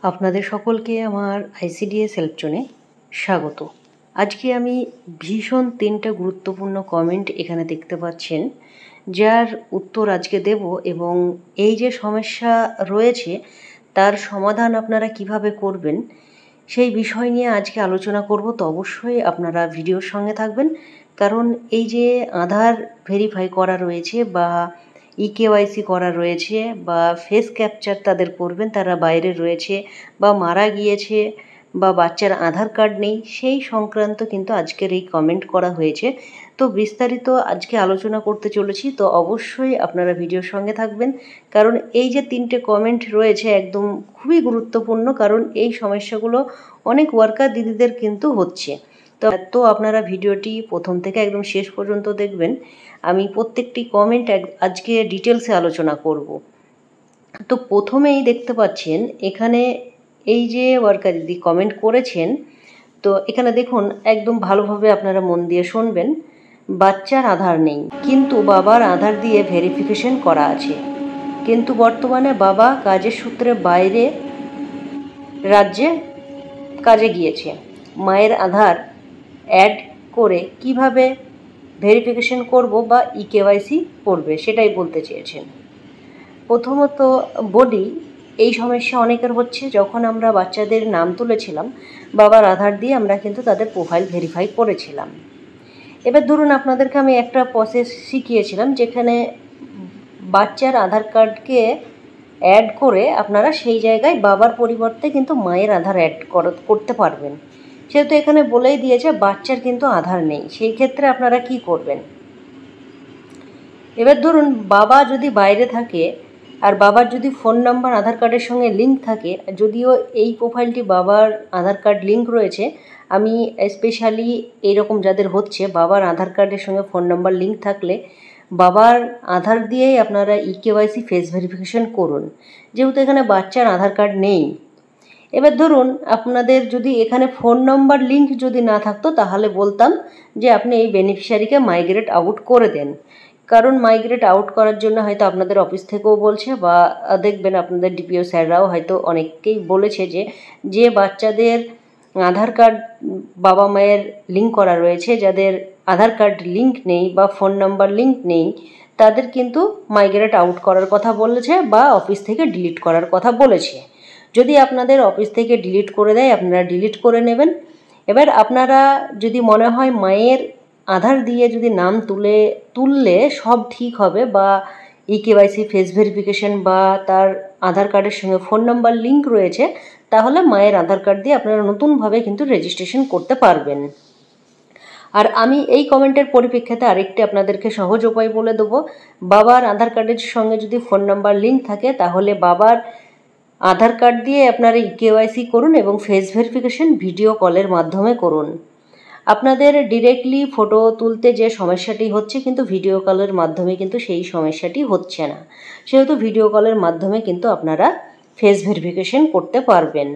আপনাদের সকলকে আমার আইসিডিএস হেল্প জোনে স্বাগত। আজকে আমি ভীষণ 3টা গুরুত্বপূর্ণ কমেন্ট এখানে দেখতে পাচ্ছেন, যার উত্তর আজকে দেব এবং এই যে সমস্যা রয়েছে তার সমাধান আপনারা কিভাবে করবেন সেই বিষয় নিয়ে আজকে আলোচনা করব। তো অবশ্যই আপনারা ভিডিওর সঙ্গে থাকবেন, কারণ এই যে আধার ভেরিফাই করা রয়েছে বা ইকেওয়াইসি করা রয়েছে বা ফেস ক্যাপচার তাদের করবেন, তারা বাইরে রয়েছে বা মারা গিয়েছে বা বাচ্চার আধার কার্ড নেই, সেই সংক্রান্ত কিন্তু আজকের এই কমেন্ট করা হয়েছে। তো বিস্তারিত আজকে আলোচনা করতে চলেছি, তো অবশ্যই আপনারা ভিডিওর সঙ্গে থাকবেন, কারণ এই যে 3টে কমেন্ট রয়েছে একদম খুবই গুরুত্বপূর্ণ, কারণ এই সমস্যাগুলো অনেক ওয়ার্কার দিদিদের কিন্তু হচ্ছে। তো আপনারা ভিডিওটি প্রথম থেকে একদম শেষ পর্যন্ত দেখবেন। আমি প্রত্যেকটি কমেন্ট আজকে ডিটেলসে আলোচনা করব। তো প্রথমেই দেখতে পাচ্ছেন এখানে এই যে ওয়ার্কার দিদি কমেন্ট করেছেন, তো এখানে দেখুন একদম ভালোভাবে আপনারা মন দিয়ে শুনবেন। বাচ্চার আধার নেই, কিন্তু বাবার আধার দিয়ে ভেরিফিকেশন করা আছে, কিন্তু বর্তমানে বাবা কাজের সূত্রে বাইরে রাজ্যে কাজে গিয়েছে। মায়ের আধার অ্যাড করে কিভাবে ভেরিফিকেশন করব বা ইকেওয়াইসি করবে সেটাই বলতে চেয়েছেন। প্রথমত বলি, এই সমস্যা অনেকের হচ্ছে। যখন আমরা বাচ্চাদের নাম তুলেছিলাম বাবার আধার দিয়ে আমরা কিন্তু তাদের প্রোফাইল ভেরিফাই করেছিলাম। এবার ধরুন আপনাদেরকে আমি একটা প্রসেস শিখিয়েছিলাম, যেখানে বাচ্চার আধার কার্ডকে অ্যাড করে আপনারা সেই জায়গায় বাবার পরিবর্তে কিন্তু মায়ের আধার অ্যাড করতে পারবেন। সেহেতু এখানে বলেই দিয়েছে বাচ্চার কিন্তু আধার নেই, সেই ক্ষেত্রে আপনারা কি করবেন। এবার ধরুন বাবা যদি বাইরে থাকে আর বাবার যদি ফোন নাম্বার আধার কার্ডের সঙ্গে লিঙ্ক থাকে, যদিও এই প্রোফাইলটি বাবার আধার কার্ড লিঙ্ক রয়েছে, আমি স্পেশালি এইরকম যাদের হচ্ছে বাবার আধার কার্ডের সঙ্গে ফোন নাম্বার লিঙ্ক থাকলে বাবার আধার দিয়েই আপনারা ইকেওয়াইসি ফেস ভেরিফিকেশন করুন, যেহেতু এখানে বাচ্চার আধার কার্ড নেই। এবার ধরুন আপনাদের যদি এখানে ফোন নাম্বার লিঙ্ক যদি না থাকতো, তাহলে বলতাম যে আপনি এই বেনিফিশিয়ারিকে মাইগ্রেট আউট করে দেন, কারণ মাইগ্রেট আউট করার জন্য হয়তো আপনাদের অফিস থেকেও বলছে বা দেখবেন আপনাদের ডিপিও স্যাররাও হয়তো অনেককেই বলেছে যে বাচ্চাদের আধার কার্ড বাবা মায়ের লিঙ্ক করা রয়েছে, যাদের আধার কার্ড লিঙ্ক নেই বা ফোন নাম্বার লিঙ্ক নেই, তাদের কিন্তু মাইগ্রেট আউট করার কথা বলেছে বা অফিস থেকে ডিলিট করার কথা বলেছে। যদি আপনাদের অফিস থেকে ডিলিট করে দেয় আপনারা ডিলিট করে নেবেন। এবার আপনারা যদি মনে হয় মায়ের আধার দিয়ে যদি নাম তুললে সব ঠিক হবে বা ইকেওয়াইসি ফেস ভেরিফিকেশন বা তার আধার কার্ডের সঙ্গে ফোন নাম্বার লিঙ্ক রয়েছে, তাহলে মায়ের আধার কার্ড দিয়ে আপনারা নতুনভাবে কিন্তু রেজিস্ট্রেশন করতে পারবেন। আর আমি এই কমেন্টের পরিপ্রেক্ষিতে আরেকটি আপনাদেরকে সহজ উপায় বলে দেবো। বাবার আধার কার্ডের সঙ্গে যদি ফোন নাম্বার লিঙ্ক থাকে, তাহলে বাবার আধার কার্ড দিয়ে আপনারা ইকেওয়াইসি করুন এবং ফেস ভেরিফিকেশন ভিডিও কলের মাধ্যমে করুন। আপনাদের ডিরেক্টলি ফটো তুলতে যে সমস্যাটি হচ্ছে, কিন্তু ভিডিও কলের মাধ্যমে কিন্তু সেই সমস্যাটি হচ্ছে না, সেহেতু ভিডিও কলের মাধ্যমে কিন্তু আপনারা ফেস ভেরিফিকেশন করতে পারবেন।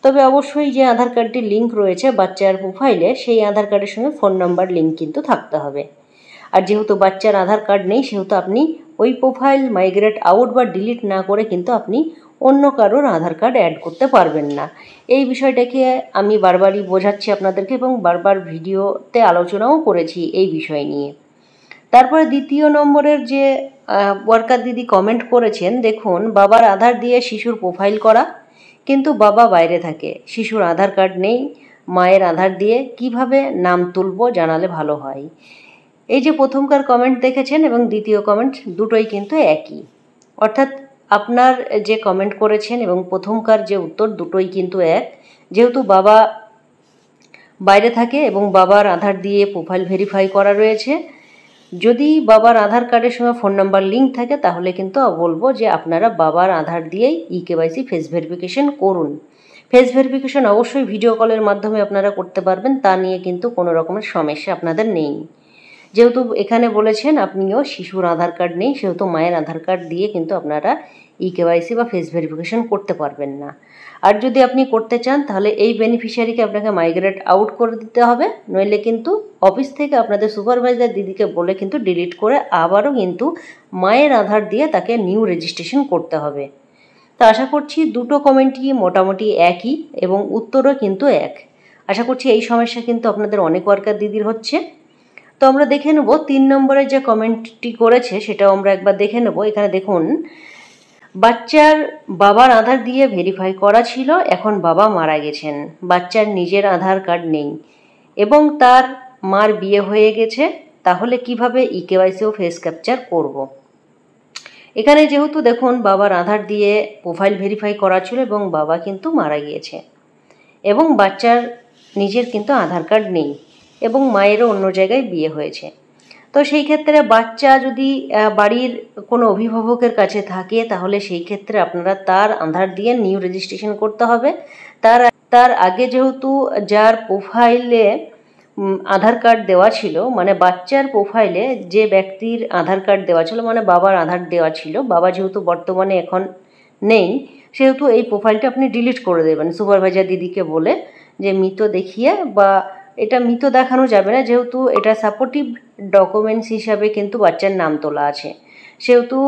তবে অবশ্যই যে আধার কার্ডটির লিঙ্ক রয়েছে বাচ্চার প্রোফাইলে, সেই আধার কার্ডের সঙ্গে ফোন নাম্বার লিঙ্ক কিন্তু থাকতে হবে। আর যেহেতু বাচ্চার আধার কার্ড নেই, সেহেতু আপনি ওই প্রোফাইল মাইগ্রেট আউট বা ডিলিট না করে কিন্তু আপনি অন্য কারোর আধার কার্ড অ্যাড করতে পারবেন না। এই বিষয়টাকে আমি বারবারই বোঝাচ্ছি আপনাদেরকে এবং বারবার ভিডিওতে আলোচনাও করেছি এই বিষয় নিয়ে। তারপরে দ্বিতীয় নম্বরের যে ওয়ার্কার দিদি কমেন্ট করেছেন, দেখুন বাবার আধার দিয়ে শিশুর প্রোফাইল করা, কিন্তু বাবা বাইরে থাকে, শিশুর আধার কার্ড নেই, মায়ের আধার দিয়ে কিভাবে নাম তুলব জানালে ভালো হয়। এই যে প্রথমকার কমেন্ট দেখেছেন এবং দ্বিতীয় কমেন্ট দুটোই কিন্তু একই, অর্থাৎ আপনার যে কমেন্ট করেছেন এবং প্রথমকার যে উত্তর দুটোই কিন্তু এক। যেহেতু বাবা বাইরে থাকে এবং বাবার আধার দিয়ে প্রোফাইল ভেরিফাই করা রয়েছে, যদি বাবার আধার কার্ডের সঙ্গে ফোন নাম্বার লিঙ্ক থাকে, তাহলে কিন্তু বলবো যে আপনারা বাবার আধার দিয়েই ইকেওয়াইসি ফেস ভেরিফিকেশন করুন। ফেস ভেরিফিকেশন অবশ্যই ভিডিও কলের মাধ্যমে আপনারা করতে পারবেন, তা নিয়ে কিন্তু কোনো রকমের সমস্যা আপনাদের নেই। যেহেতু এখানে বলেছেন আপনিও শিশুর আধার কার্ড নেই, সেহেতু মায়ের আধার কার্ড দিয়ে কিন্তু আপনারা ইকেওয়াইসি বা ফেস ভেরিফিকেশন করতে পারবেন না। আর যদি আপনি করতে চান, তাহলে এই বেনিফিশিয়ারিকে আপনাকে মাইগ্রেট আউট করে দিতে হবে, নইলে কিন্তু অফিস থেকে আপনাদের সুপারভাইজার দিদিকে বলে কিন্তু ডিলিট করে আবারও কিন্তু মায়ের আধার দিয়ে তাকে নিউ রেজিস্ট্রেশন করতে হবে। তো আশা করছি দুটো কমেন্টই মোটামুটি একই এবং উত্তরও কিন্তু এক। আশা করছি এই সমস্যা কিন্তু আপনাদের অনেক ওয়ার্কার দিদির হচ্ছে। তো আমরা দেখে নেব 3 নম্বরে যে কমেন্টটি করেছে সেটাও আমরা একবার দেখে নেব। এখানে দেখুন, বাচ্চার বাবার আধার দিয়ে ভেরিফাই করা ছিল, এখন বাবা মারা গেছেন, বাচ্চার নিজের আধার কার্ড নেই এবং তার মার বিয়ে হয়ে গেছে, তাহলে কিভাবে ইকেওয়াইসি ও ফেস ক্যাপচার করব। এখানে যেহেতু দেখুন বাবার আধার দিয়ে প্রোফাইল ভেরিফাই করা ছিল এবং বাবা কিন্তু মারা গিয়েছে এবং বাচ্চার নিজের কিন্তু আধার কার্ড নেই এবং মায়েরও অন্য জায়গায় বিয়ে হয়েছে। তো সেই ক্ষেত্রে বাচ্চা যদি বাড়ির কোনো অভিভাবকের কাছে থাকে তাহলে সেই ক্ষেত্রে আপনারা তার আধার দিয়ে নিউ রেজিস্ট্রেশন করতে হবে। তার আগে যেহেতু যার প্রোফাইলে আধার কার্ড দেওয়া ছিল, মানে বাচ্চার প্রোফাইলে যে ব্যক্তির আধার কার্ড দেওয়া ছিল, মানে বাবার আধার দেওয়া ছিল, বাবা যেহেতু বর্তমানে এখন নেই, সেহেতু এই প্রোফাইলটা আপনি ডিলিট করে দেবেন সুপারভাইজার দিদিকে বলে, যে মৃত দেখিয়ে, বা এটা মৃত দেখানো যাবে না যেহেতু এটা সাপোর্টিভ ডকুমেন্টস হিসাবে কিন্তু বাচ্চার নাম তোলা আছে, সেহেতু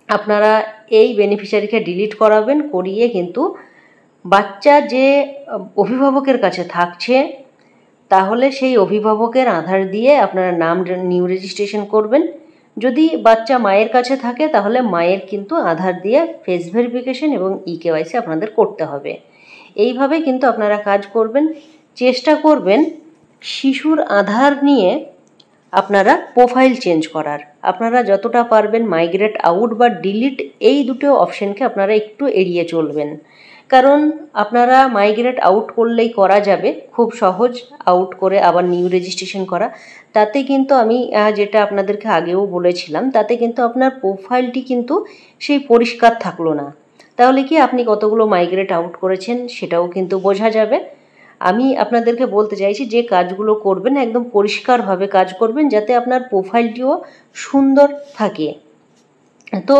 আপনারা এই বেনিফিশিয়ারিকে ডিলিট করাবেন, করিয়ে কিন্তু বাচ্চা যে অভিভাবকের কাছে থাকছে তাহলে সেই অভিভাবকের আধার দিয়ে আপনারা নাম নিউ রেজিস্ট্রেশন করবেন। যদি বাচ্চা মায়ের কাছে থাকে তাহলে মায়ের কিন্তু আধার দিয়ে ফেস ভেরিফিকেশন এবং ইকেওয়াইসি আপনাদের করতে হবে। এইভাবে কিন্তু আপনারা কাজ করবেন। চেষ্টা করবেন শিশুর আধার নিয়ে আপনারা প্রোফাইল চেঞ্জ করার। আপনারা যতটা পারবেন মাইগ্রেট আউট বা ডিলিট এই দুটো অপশানকে আপনারা একটু এড়িয়ে চলবেন, কারণ আপনারা মাইগ্রেট আউট করলেই করা যাবে, খুব সহজ আউট করে আবার নিউ রেজিস্ট্রেশন করা। তাতে কিন্তু আমি যেটা আপনাদেরকে আগেও বলেছিলাম, তাতে কিন্তু আপনার প্রোফাইলটি কিন্তু সেই পরিষ্কার থাকলো না, তাহলে কি আপনি কতগুলো মাইগ্রেট আউট করেছেন সেটাও কিন্তু বোঝা যাবে। আমি আপনাদেরকে বলতে চাইছি যে কাজগুলো করবেন একদম পরিষ্কারভাবে কাজ করবেন, যাতে আপনার প্রোফাইলটিও সুন্দর থাকে। তো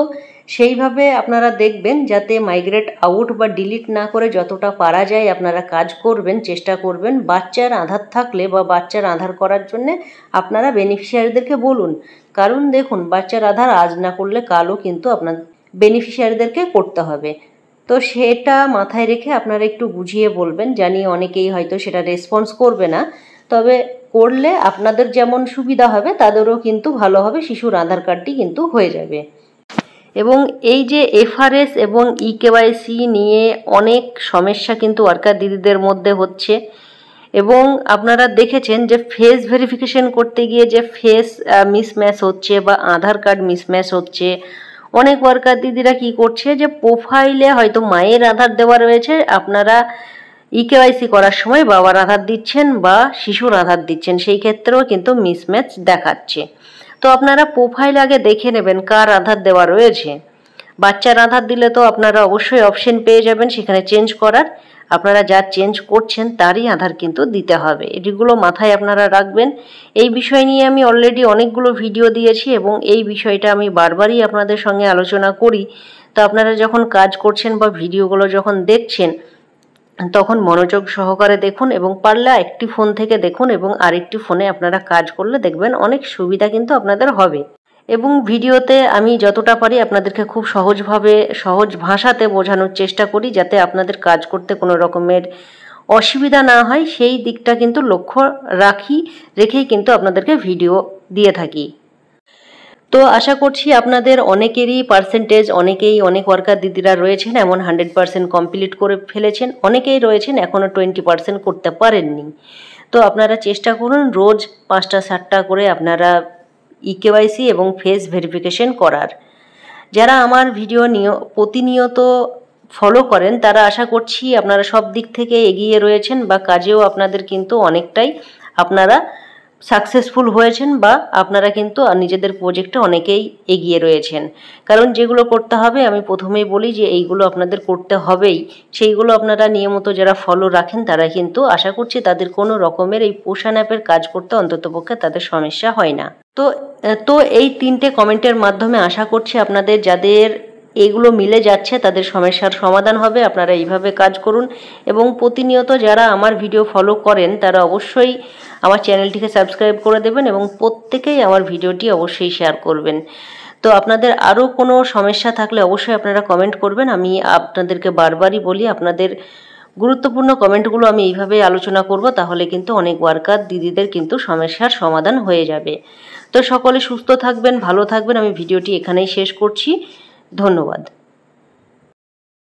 সেইভাবে আপনারা দেখবেন যাতে মাইগ্রেট আউট বা ডিলিট না করে যতটা পারা যায় আপনারা কাজ করবেন, চেষ্টা করবেন। বাচ্চার আধার থাকলে বা বাচ্চার আধার করার জন্যে আপনারা বেনিফিশিয়ারিদেরকে বলুন, কারণ দেখুন বাচ্চার আধার আজ না করলে কালও কিন্তু আপনার বেনিফিশিয়ারিদেরকে করতে হবে। তো সেটা মাথায় রেখে আপনারা একটু বুঝিয়ে বলবেন। জানি অনেকেই হয়তো সেটা রেসপন্স করবে না, তবে করলে আপনাদের যেমন সুবিধা হবে তাদেরও কিন্তু ভালো হবে, শিশুর আধার কার্ডটি কিন্তু হয়ে যাবে। এবং এই যে এফআরএস এবং ইকেওয়াইসি নিয়ে অনেক সমস্যা কিন্তু ওয়ার্কার দিদিদের মধ্যে হচ্ছে, এবং আপনারা দেখেছেন যে ফেস ভেরিফিকেশন করতে গিয়ে যে ফেস মিসম্যাচ হচ্ছে বা আধার কার্ড মিসম্যাচ হচ্ছে। অনেক ওয়ার্কার দিদিরা কি করছে, যে প্রোফাইলে হয়তো মায়ের আধার দেওয়া রয়েছে, আপনারা ইকেওয়াইসি করার সময় বাবার আধার দিচ্ছেন বা শিশুর আধার দিচ্ছেন, সেই ক্ষেত্রেও কিন্তু মিসম্যাচ দেখাচ্ছে। তো আপনারা প্রোফাইল আগে দেখে নেবেন কার আধার দেওয়া রয়েছে। বাচ্চার আধার দিলে তো আপনারা অবশ্যই অপশন পেয়ে যাবেন সেখানে চেঞ্জ করার, আপনারা যা চেঞ্জ করছেন তারই আধার কিন্তু দিতে হবে। এটিগুলো মাথায় আপনারা রাখবেন। এই বিষয় নিয়ে আমি অলরেডি অনেকগুলো ভিডিও দিয়েছি এবং এই বিষয়টা আমি বারবারই আপনাদের সঙ্গে আলোচনা করি। তো আপনারা যখন কাজ করছেন বা ভিডিওগুলো যখন দেখছেন তখন মনোযোগ সহকারে দেখুন, এবং পারলে একটি ফোন থেকে দেখুন এবং আরেকটি ফোনে আপনারা কাজ করলে দেখবেন অনেক সুবিধা কিন্তু আপনাদের হবে। এবং ভিডিওতে আমি যতটা পারি আপনাদেরকে খুব সহজভাবে সহজ ভাষাতে বোঝানোর চেষ্টা করি, যাতে আপনাদের কাজ করতে কোনো রকমের অসুবিধা না হয়, সেই দিকটা কিন্তু লক্ষ্য রেখেই কিন্তু আপনাদেরকে ভিডিও দিয়ে থাকি। তো আশা করছি আপনাদের অনেকেরই পার্সেন্টেজ, অনেক ওয়ার্কার দিদিরা রয়েছেন এমন 100% কমপ্লিট করে ফেলেছেন, অনেকেই রয়েছেন এখনও 20% করতে পারেননি। তো আপনারা চেষ্টা করুন রোজ 5টা 7টা করে আপনারা ইকেওয়াইসি এবং ফেস ভেরিফিকেশন করার। যারা আমার ভিডিও প্রতিনিয়ত ফলো করেন তারা আশা করছি আপনারা সব দিক থেকে এগিয়ে রয়েছেন, বা কাজেও আপনাদের কিন্তু অনেকটাই আপনারা সাকসেসফুল হয়েছেন, বা আপনারা কিন্তু নিজেদের প্রজেক্টে অনেকেই এগিয়ে রয়েছেন। কারণ যেগুলো করতে হবে আমি প্রথমেই বলি যে এইগুলো আপনাদের করতে হবেই, সেইগুলো আপনারা নিয়মিত যারা ফলো রাখেন তারা কিন্তু আশা করছি তাদের কোনো রকমের এই পোষণ অ্যাপের কাজ করতে অন্ততপক্ষে তাদের সমস্যা হয় না। তো এই 3টে কমেন্টের মাধ্যমে আশা করছি আপনাদের যাদের এগুলো মিলে যাচ্ছে তাদের সমস্যার সমাধান হবে। আপনারা এইভাবে কাজ করুন, এবং প্রতিনিয়ত যারা আমার ভিডিও ফলো করেন তারা অবশ্যই আমার চ্যানেলটিকে সাবস্ক্রাইব করে দেবেন এবং প্রত্যেকেই আমার ভিডিওটি অবশ্যই শেয়ার করবেন। তো আপনাদের আরও কোনো সমস্যা থাকলে অবশ্যই আপনারা কমেন্ট করবেন। আমি আপনাদেরকে বারবারই বলি, আপনাদের গুরুত্বপূর্ণ কমেন্টগুলো আমি এইভাবে আলোচনা করব, তাহলে কিন্তু অনেক ওয়ার্কার দিদিদের কিন্তু সমস্যার সমাধান হয়ে যাবে। তো সকলে সুস্থ থাকবেন, ভালো থাকবেন। আমি ভিডিওটি এখানেই শেষ করছি। ধন্যবাদ।